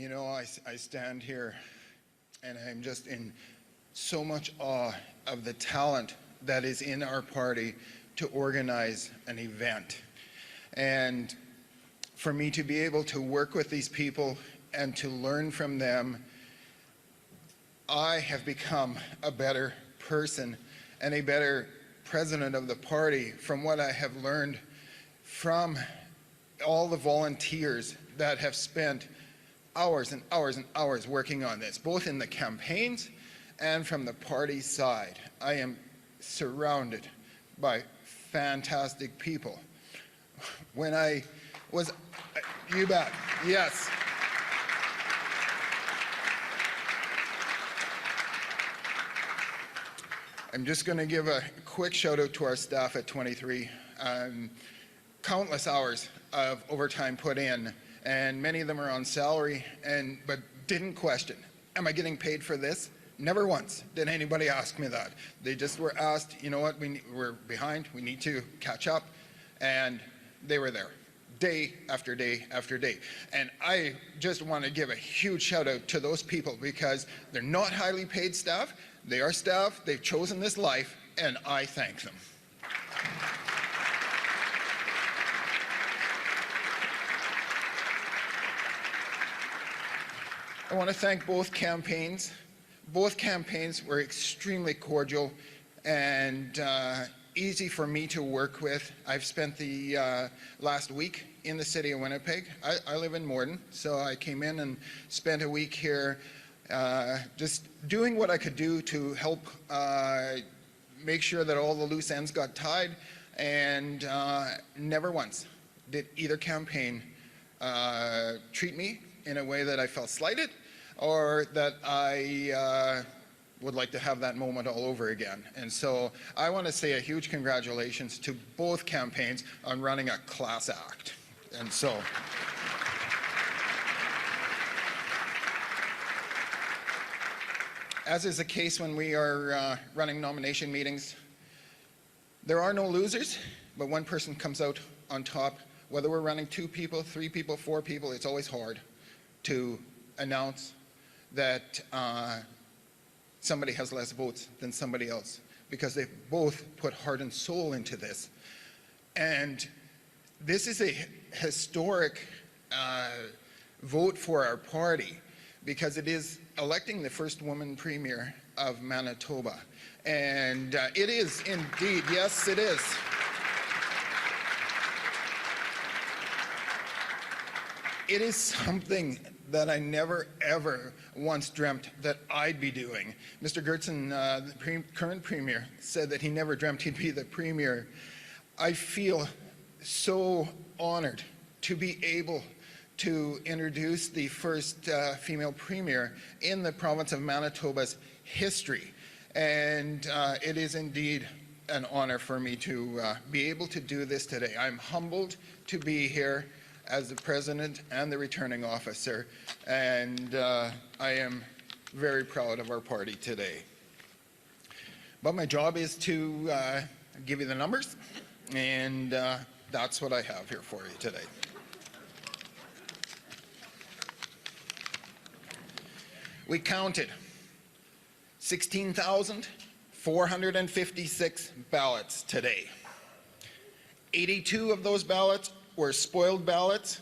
You know, I stand here and I'm just in so much awe of the talent that is in our party to organize an event. And for me to be able to work with these people and to learn from them, I have become a better person and a better president of the party from what I have learned from all the volunteers that have spent hours and hours and hours working on this, both in the campaigns and from the party side. I am surrounded by fantastic people. When I was, you bet, yes. I'm just going to give a quick shout out to our staff at 23. Countless hours of overtime put in, and many of them are on salary, but didn't question, am I getting paid for this? Never once did anybody ask me that. They just were asked, you know what, we're behind, we need to catch up, and they were there day after day after day. And I just want to give a huge shout out to those people because they're not highly paid staff, they are staff, they've chosen this life, and I thank them. I want to thank both campaigns. Both campaigns were extremely cordial and easy for me to work with. I've spent the last week in the city of Winnipeg. I live in Morden, so I came in and spent a week here just doing what I could do to help make sure that all the loose ends got tied, and never once did either campaign treat me in a way that I felt slighted or that I would like to have that moment all over again. And so I want to say a huge congratulations to both campaigns on running a class act. And so as is the case when we are running nomination meetings, there are no losers, but one person comes out on top. Whether we're running 2 people, 3 people, 4 people, it's always hard to announce that somebody has less votes than somebody else because they've both put heart and soul into this. And this is a historic vote for our party because it is electing the first woman premier of Manitoba. And it is indeed, yes it is. It is something that I never ever once dreamt that I'd be doing. Mr. Goertzen, the current premier, said that he never dreamt he'd be the premier. I feel so honored to be able to introduce the first female premier in the province of Manitoba's history. And it is indeed an honor for me to be able to do this today. I'm humbled to be here as the president and the returning officer, and I am very proud of our party today. But my job is to give you the numbers, and that's what I have here for you today. We counted 16,456 ballots today. 82 of those ballots were spoiled ballots.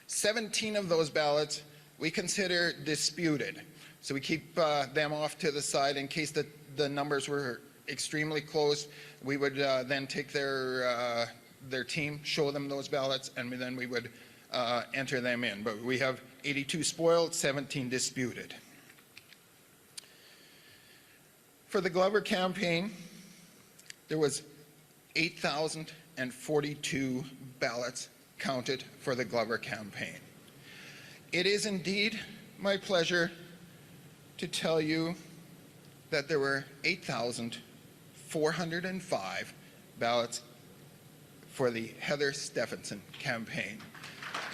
17 of those ballots we consider disputed. So we keep them off to the side in case the numbers were extremely close. We would then take their team, show them those ballots, and then we would enter them in. But we have 82 spoiled, 17 disputed. For the Glover campaign, there was 8,042 ballots counted for the Glover campaign. It is indeed my pleasure to tell you that there were 8,405 ballots for the Heather Stefanson campaign.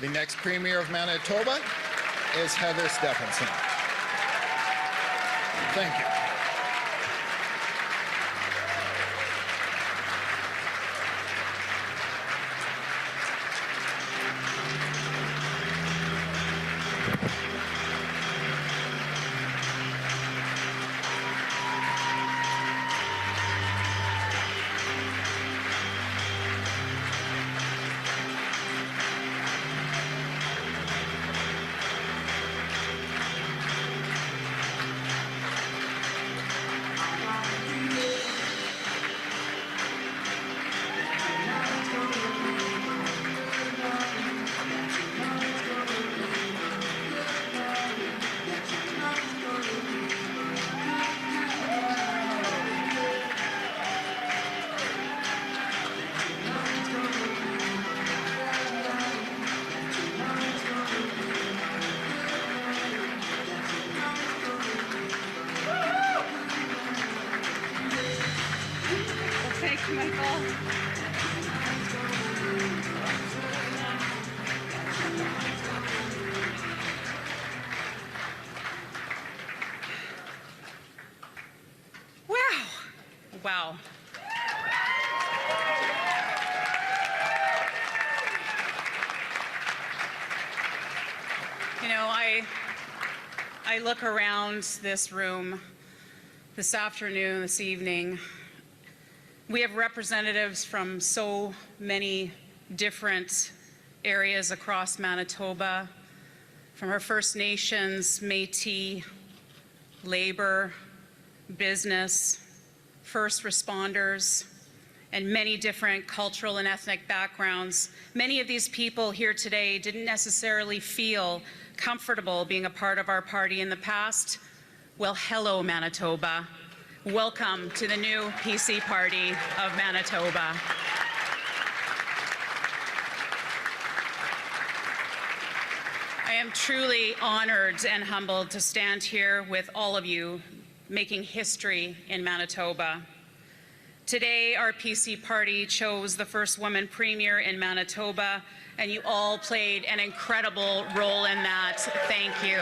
The next Premier of Manitoba is Heather Stefanson. Thank you. Wow. You know, I look around this room this afternoon, this evening. We have representatives from so many different areas across Manitoba, from our First Nations, Métis, labor, business, first responders, and many different cultural and ethnic backgrounds. Many of these people here today didn't necessarily feel comfortable being a part of our party in the past. Well, hello, Manitoba. Welcome to the new PC Party of Manitoba. I am truly honored and humbled to stand here with all of you making history in Manitoba. Today, our PC Party chose the first woman premier in Manitoba, and you all played an incredible role in that. Thank you.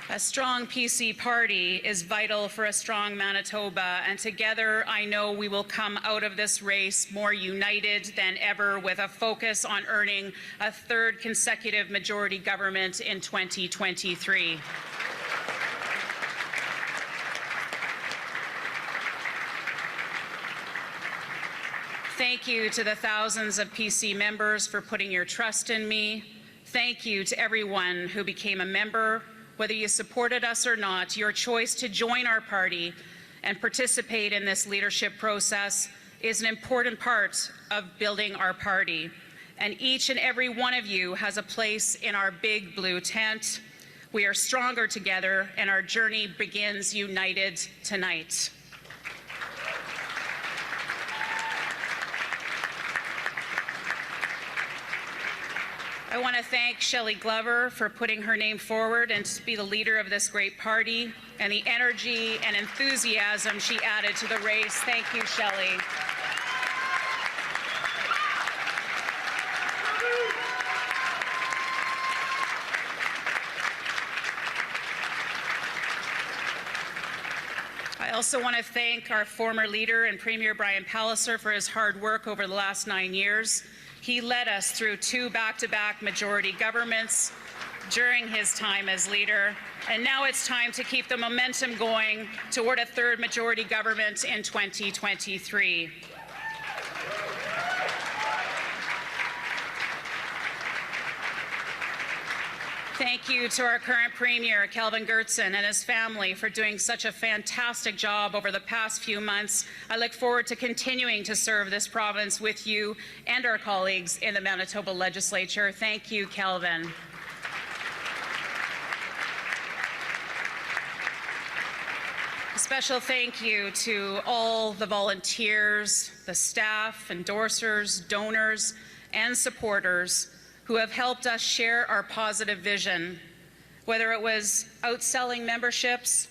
A strong PC Party is vital for a strong Manitoba, and together I know we will come out of this race more united than ever, with a focus on earning a third consecutive majority government in 2023. Thank you to the thousands of PC members for putting your trust in me. Thank you to everyone who became a member. Whether you supported us or not, your choice to join our party and participate in this leadership process is an important part of building our party. And each and every one of you has a place in our big blue tent. We are stronger together, and our journey begins united tonight. I want to thank Shelly Glover for putting her name forward and to be the leader of this great party, and the energy and enthusiasm she added to the race. Thank you, Shelly. I also want to thank our former leader and Premier Brian Pallister for his hard work over the last 9 years. He led us through 2 back-to-back majority governments during his time as leader, and now it's time to keep the momentum going toward a third majority government in 2023. Thank you to our current Premier, Kelvin Goertzen, and his family for doing such a fantastic job over the past few months. I look forward to continuing to serve this province with you and our colleagues in the Manitoba Legislature. Thank you, Kelvin. A special thank you to all the volunteers, the staff, endorsers, donors, and supporters who have helped us share our positive vision, whether it was outselling memberships,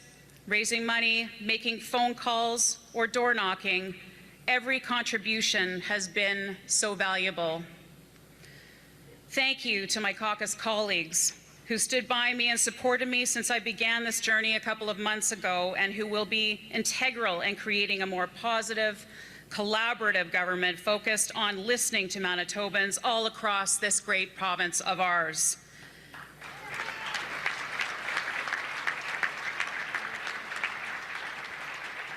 raising money, making phone calls, or door knocking. Every contribution has been so valuable. Thank you to my caucus colleagues who stood by me and supported me since I began this journey a couple of months ago, and who will be integral in creating a more positive, collaborative government focused on listening to Manitobans all across this great province of ours.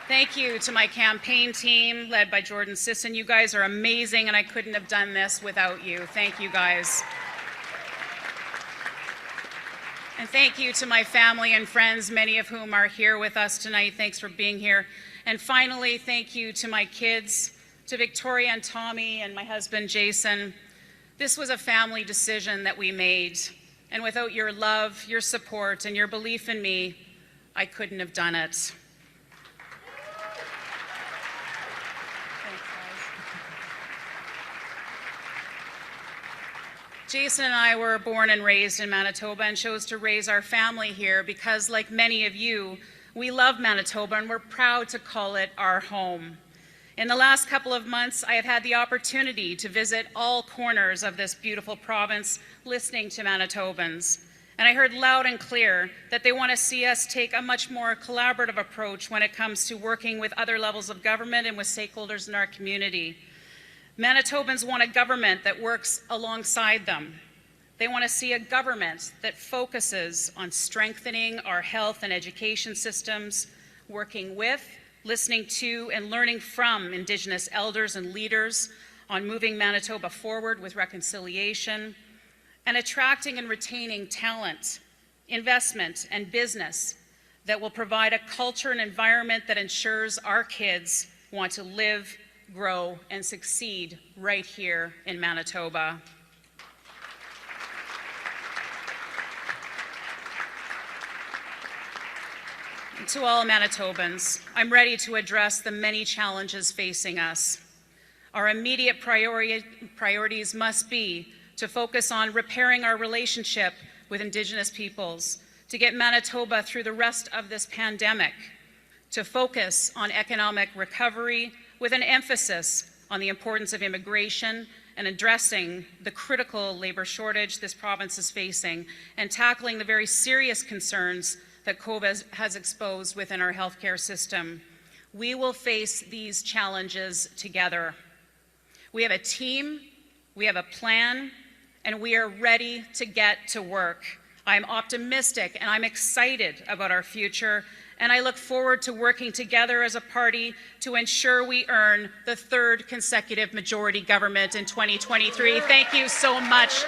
Thank you to my campaign team led by Jordan Sisson. You guys are amazing, and I couldn't have done this without you. Thank you, guys. And thank you to my family and friends, many of whom are here with us tonight. Thanks for being here. And finally, thank you to my kids, to Victoria and Tommy and my husband, Jason. This was a family decision that we made, and without your love, your support, and your belief in me, I couldn't have done it. Thanks, guys. Jason and I were born and raised in Manitoba and chose to raise our family here because, like many of you, we love Manitoba and we're proud to call it our home. In the last couple of months, I have had the opportunity to visit all corners of this beautiful province, listening to Manitobans. And I heard loud and clear that they want to see us take a much more collaborative approach when it comes to working with other levels of government and with stakeholders in our community. Manitobans want a government that works alongside them. They want to see a government that focuses on strengthening our health and education systems, working with, listening to, and learning from Indigenous elders and leaders on moving Manitoba forward with reconciliation, and attracting and retaining talent, investment, and business that will provide a culture and environment that ensures our kids want to live, grow, and succeed right here in Manitoba. To all Manitobans, I'm ready to address the many challenges facing us. Our immediate priorities must be to focus on repairing our relationship with Indigenous peoples, to get Manitoba through the rest of this pandemic, to focus on economic recovery with an emphasis on the importance of immigration and addressing the critical labor shortage this province is facing, and tackling the very serious concerns that COVID has exposed within our healthcare system. We will face these challenges together. We have a team, we have a plan, and we are ready to get to work. I'm optimistic and I'm excited about our future, and I look forward to working together as a party to ensure we earn the third consecutive majority government in 2023. Thank you so much.